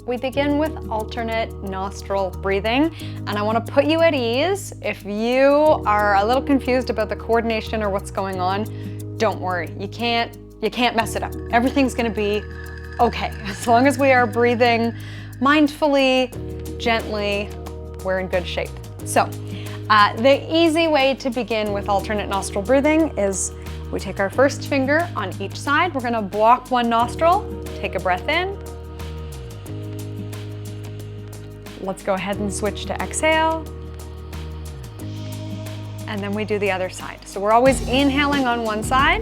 We begin with alternate nostril breathing, and I want to put you at ease. If you are a little confused about the coordination or what's going on, don't worry. You can't mess it up. Everything's going to be okay. As long as we are breathing mindfully, gently, we're in good shape. So the easy way to begin with alternate nostril breathing is we take our first finger on each side. We're going to block one nostril, take a breath in. Let's go ahead and switch to exhale. And then we do the other side. So we're always inhaling on one side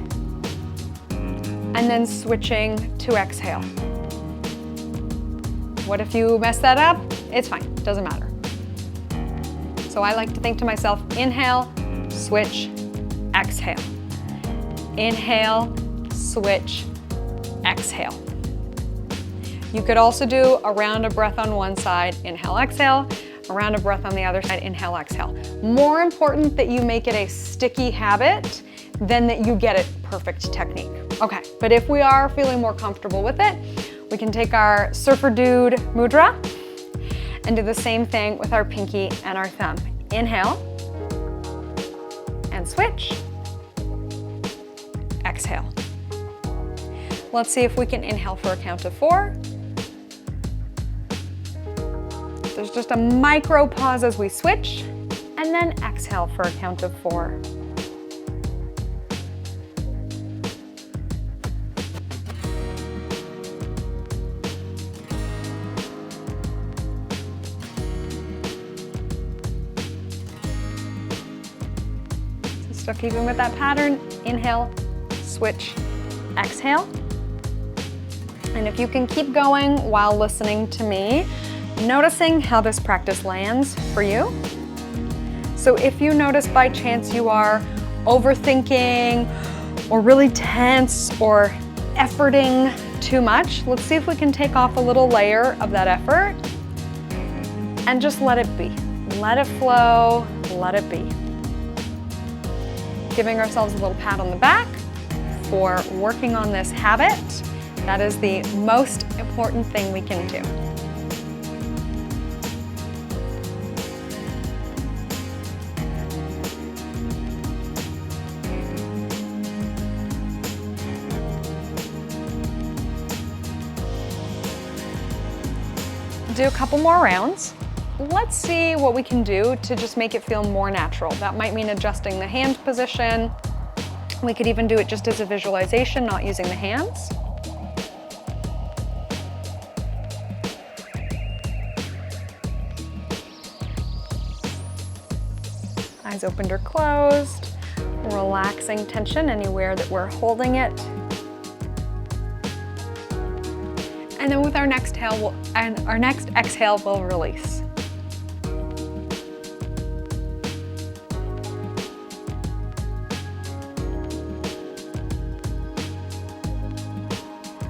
and then switching to exhale. What if you mess that up? It's fine, doesn't matter. So I like to think to myself, inhale, switch, exhale. Inhale, switch, exhale. You could also do a round of breath on one side, inhale, exhale, a round of breath on the other side, inhale, exhale. More important that you make it a sticky habit than that you get it perfect technique. Okay, but if we are feeling more comfortable with it, we can take our surfer dude mudra and do the same thing with our pinky and our thumb. Inhale and switch. Exhale. Let's see if we can inhale for a count of 4. There's just a micro pause as we switch, and then exhale for a count of 4. So still keeping with that pattern, inhale, switch, exhale. And if you can keep going while listening to me, noticing how this practice lands for you. So if you notice by chance you are overthinking or really tense or efforting too much, let's see if we can take off a little layer of that effort and just let it be. Let it flow, let it be. Giving ourselves a little pat on the back for working on this habit. That is the most important thing we can do. Do a couple more rounds. Let's see what we can do to just make it feel more natural. That might mean adjusting the hand position. We could even do it just as a visualization, not using the hands. Eyes opened or closed. Relaxing tension anywhere that we're holding it. And then with our next exhale, we'll release.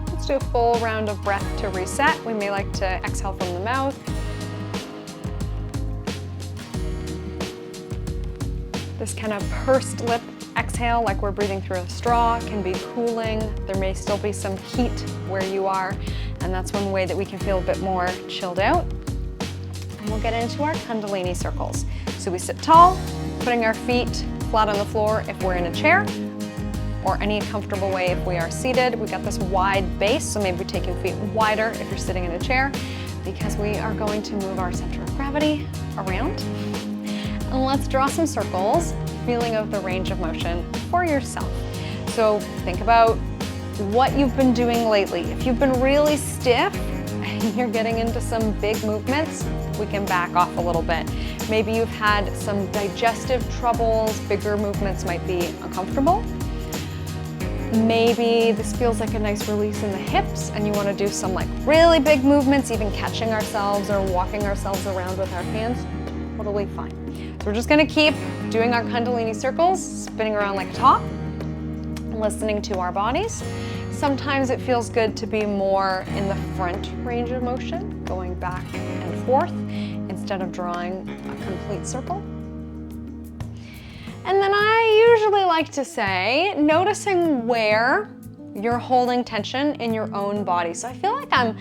Let's do a full round of breath to reset. We may like to exhale from the mouth. This kind of pursed lip exhale, like we're breathing through a straw, can be cooling. There may still be some heat where you are, and that's one way that we can feel a bit more chilled out. And we'll get into our Kundalini circles. So we sit tall, putting our feet flat on the floor if we're in a chair, or any comfortable way if we are seated. We got this wide base, so maybe taking feet wider if you're sitting in a chair, because we are going to move our center of gravity around. And let's draw some circles, feeling out the range of motion for yourself. So think about what you've been doing lately. If you've been really stiff and you're getting into some big movements, we can back off a little bit. Maybe you've had some digestive troubles, bigger movements might be uncomfortable. Maybe this feels like a nice release in the hips and you want to do some like really big movements, even catching ourselves or walking ourselves around with our hands. Totally fine. So we're just going to keep doing our Kundalini circles, spinning around like a top, listening to our bodies. Sometimes it feels good to be more in the front range of motion, going back and forth instead of drawing a complete circle. And then I usually like to say, noticing where you're holding tension in your own body. So I feel like I'm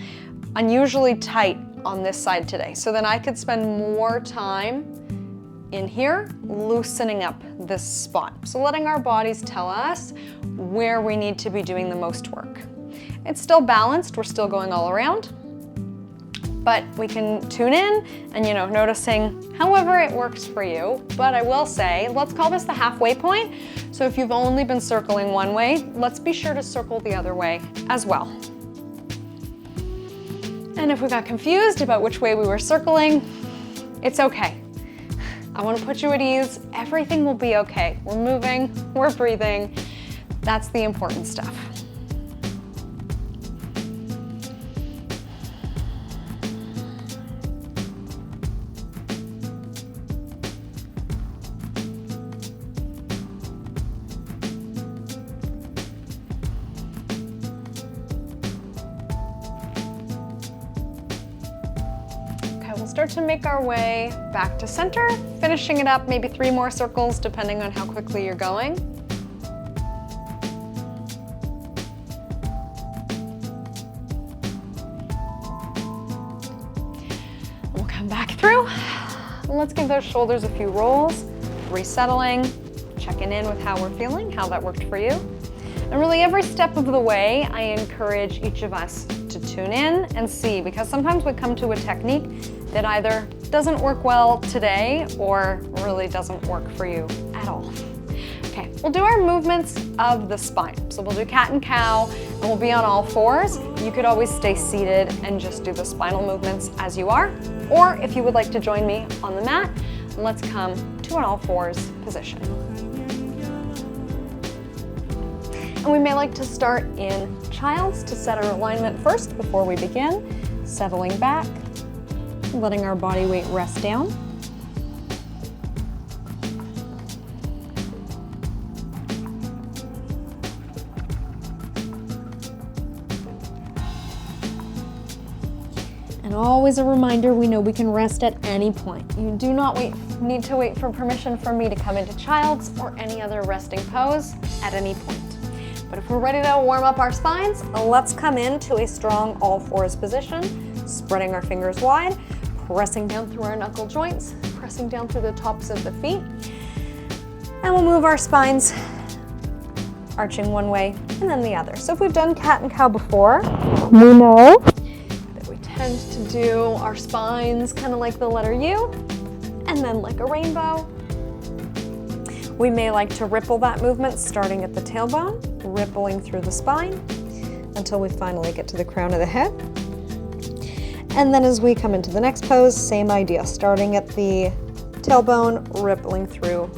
unusually tight on this side today. So then I could spend more time in here loosening up this spot. So letting our bodies tell us where we need to be doing the most work. It's still balanced, we're still going all around, but we can tune in and, noticing however it works for you. But I will say, let's call this the halfway point. So if you've only been circling one way, let's be sure to circle the other way as well. And if we got confused about which way we were circling, it's okay. I want to put you at ease. Everything will be okay. We're moving, we're breathing. That's the important stuff. We'll start to make our way back to center, finishing it up, maybe 3 more circles depending on how quickly you're going. We'll come back through. Let's give those shoulders a few rolls, resettling, checking in with how we're feeling, how that worked for you. And really every step of the way, I encourage each of us to tune in and see, because sometimes we come to a technique that either doesn't work well today or really doesn't work for you at all. Okay, we'll do our movements of the spine. So we'll do cat and cow, and we'll be on all fours. You could always stay seated and just do the spinal movements as you are. Or if you would like to join me on the mat, let's come to an all fours position. And we may like to start in child's to set our alignment first before we begin. Settling back, letting our body weight rest down. And always a reminder, we know we can rest at any point. You do not need to wait for permission from me to come into child's or any other resting pose at any point. But if we're ready to warm up our spines, let's come into a strong all fours position, spreading our fingers wide, pressing down through our knuckle joints, pressing down through the tops of the feet. And we'll move our spines, arching one way and then the other. So if we've done cat and cow before, we know that we tend to do our spines kind of like the letter U and then like a rainbow. We may like to ripple that movement starting at the tailbone, rippling through the spine until we finally get to the crown of the head. And then as we come into the next pose, same idea, starting at the tailbone, rippling through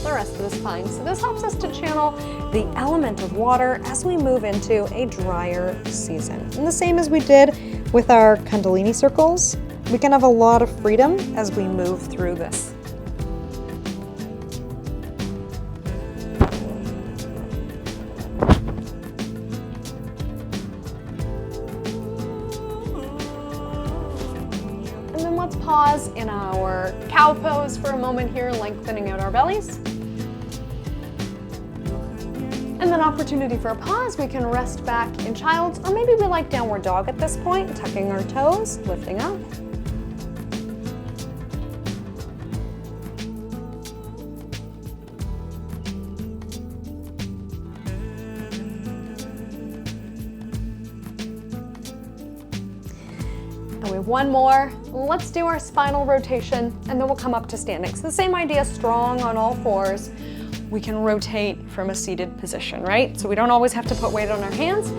the rest of the spine. So this helps us to channel the element of water as we move into a drier season. And the same as we did with our Kundalini circles, we can have a lot of freedom as we move through this. Pause in our cow pose for a moment here, lengthening out our bellies. And then opportunity for a pause, we can rest back in child's, or maybe we like downward dog at this point, tucking our toes, lifting up. And we have one more. Let's do our spinal rotation and then we'll come up to standing. So the same idea, strong on all fours. We can rotate from a seated position, right? So we don't always have to put weight on our hands,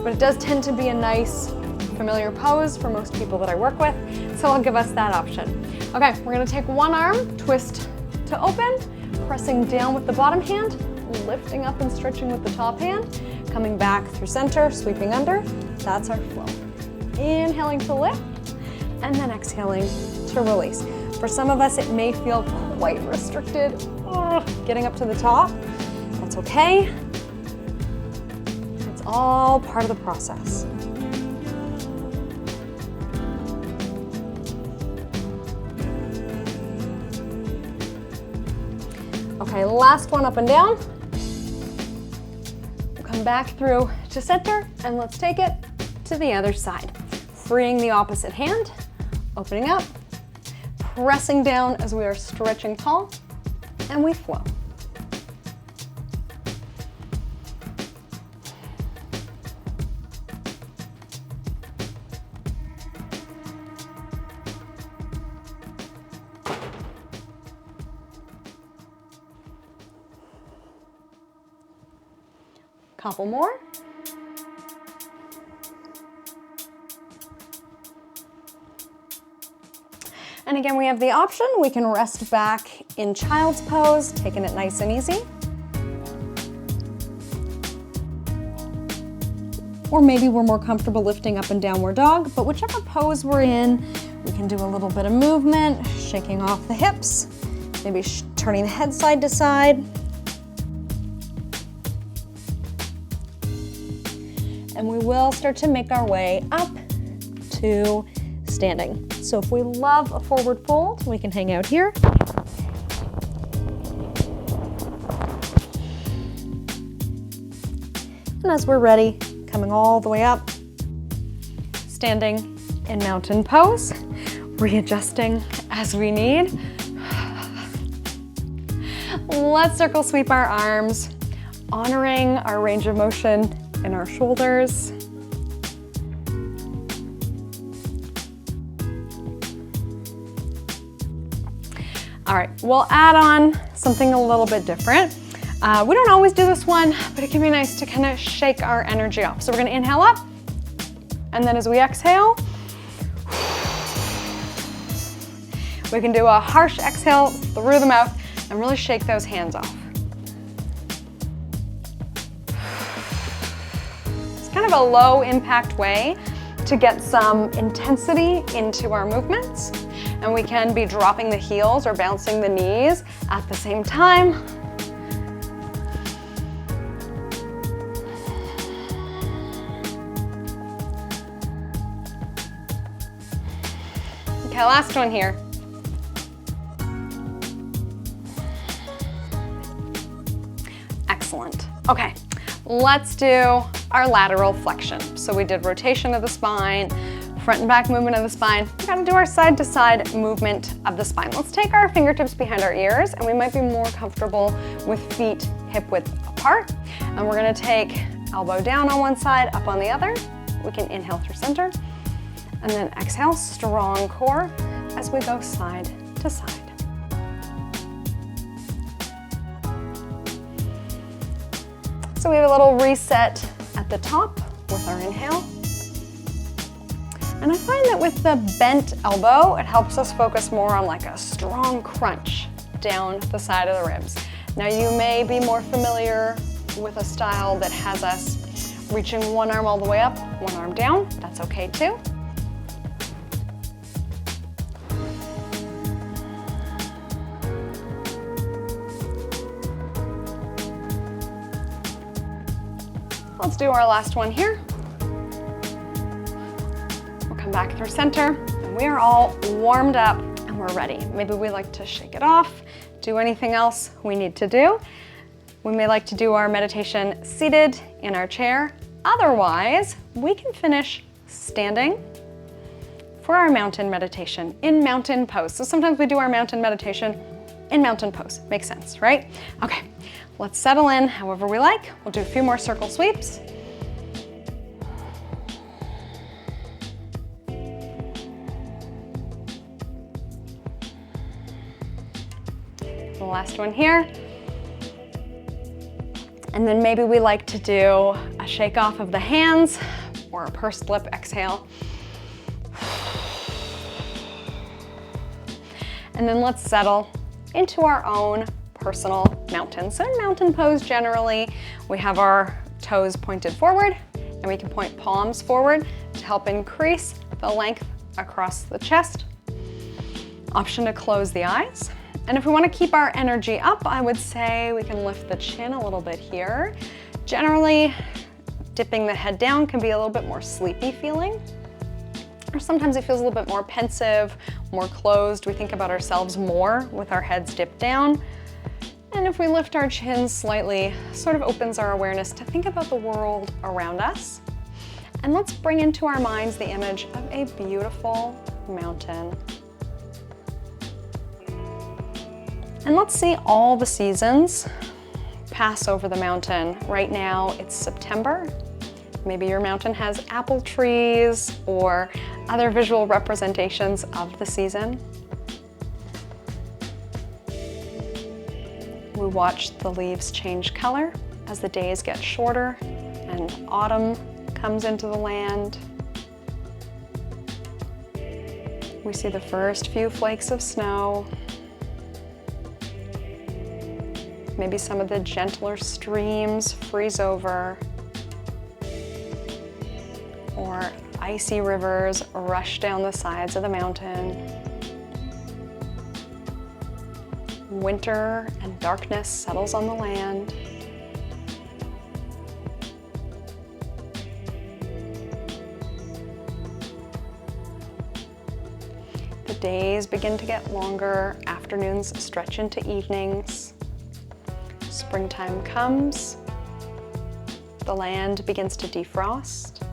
but it does tend to be a nice, familiar pose for most people that I work with. So I'll give us that option. Okay, we're gonna take one arm, twist to open, pressing down with the bottom hand, lifting up and stretching with the top hand, coming back through center, sweeping under. That's our flow. Inhaling to lift, and then exhaling to release. For some of us, it may feel quite restricted, getting up to the top. That's okay. It's all part of the process. Okay, last one up and down. We'll come back through to center, and let's take it to the other side. freeing the opposite hand, opening up, pressing down as we are stretching tall, and we flow. Couple more. And again, we have the option, we can rest back in child's pose, taking it nice and easy. Or maybe we're more comfortable lifting up in downward dog, but whichever pose we're in, we can do a little bit of movement, shaking off the hips, maybe turning the head side to side. And we will start to make our way up to standing. So if we love a forward fold, we can hang out here. And as we're ready, coming all the way up, standing in mountain pose, readjusting as we need. Let's circle sweep our arms, honoring our range of motion in our shoulders. All right, we'll add on something a little bit different. We don't always do this one, but it can be nice to kind of shake our energy off. So we're gonna inhale up, and then as we exhale, we can do a harsh exhale through the mouth and really shake those hands off. Kind of a low impact way to get some intensity into our movements. And we can be dropping the heels or bouncing the knees at the same time. Okay, last one here. Excellent. Okay, let's do our lateral flexion. So we did rotation of the spine, front and back movement of the spine. We're gonna do our side to side movement of the spine. Let's take our fingertips behind our ears, and we might be more comfortable with feet hip width apart. And we're gonna take elbow down on one side, up on the other. We can inhale through center, and then exhale, strong core as we go side to side. So we have a little reset at the top with our inhale. And I find that with the bent elbow, it helps us focus more on like a strong crunch down the side of the ribs. Now you may be more familiar with a style that has us reaching one arm all the way up, one arm down. That's okay too. Let's do our last one here. We'll come back through center, and we are all warmed up and we're ready. Maybe we like to shake it off, do anything else we need to do. We may like to do our meditation seated in our chair. Otherwise, we can finish standing for our mountain meditation in mountain pose. So sometimes we do our mountain meditation in mountain pose. Makes sense, right? Okay. Let's settle in however we like. We'll do a few more circle sweeps. The last one here. And then maybe we like to do a shake off of the hands or a pursed lip exhale. And then let's settle into our own personal mountain. So in mountain pose, generally, we have our toes pointed forward, and we can point palms forward to help increase the length across the chest. Option to close the eyes. And if we want to keep our energy up, I would say we can lift the chin a little bit here. Generally, dipping the head down can be a little bit more sleepy feeling. Or sometimes it feels a little bit more pensive, more closed. We think about ourselves more with our heads dipped down. And if we lift our chins slightly, sort of opens our awareness to think about the world around us. And let's bring into our minds the image of a beautiful mountain. And let's see all the seasons pass over the mountain. Right now it's September. Maybe your mountain has apple trees or other visual representations of the season. We watch the leaves change color as the days get shorter and autumn comes into the land. We see the first few flakes of snow. Maybe some of the gentler streams freeze over, or icy rivers rush down the sides of the mountain. Winter and darkness settles on the land. The days begin to get longer, afternoons stretch into evenings. Springtime comes, the land begins to defrost.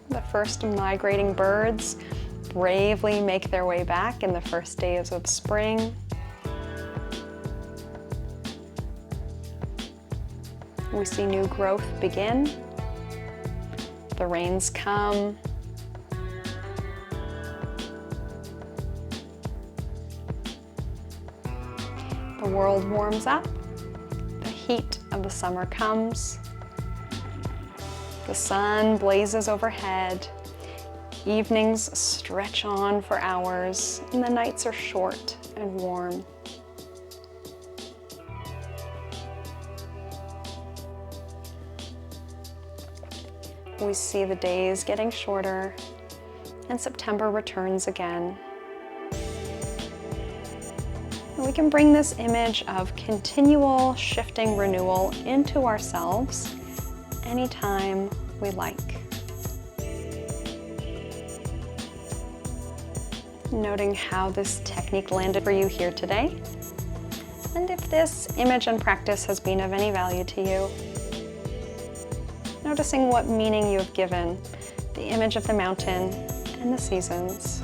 The first migrating birds bravely make their way back in the first days of spring. We see new growth begin. The rains come. The world warms up. The heat of the summer comes. The sun blazes overhead. Evenings stretch on for hours, and the nights are short and warm. We see the days getting shorter, and September returns again. And we can bring this image of continual shifting renewal into ourselves anytime we like. Noting how this technique landed for you here today. And if this image and practice has been of any value to you, noticing what meaning you have given the image of the mountain and the seasons.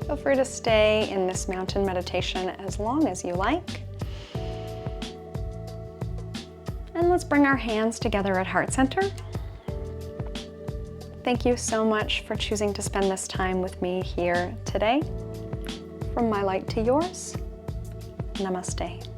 Feel free to stay in this mountain meditation as long as you like. And let's bring our hands together at Heart Center. Thank you so much for choosing to spend this time with me here today. From my light to yours, namaste.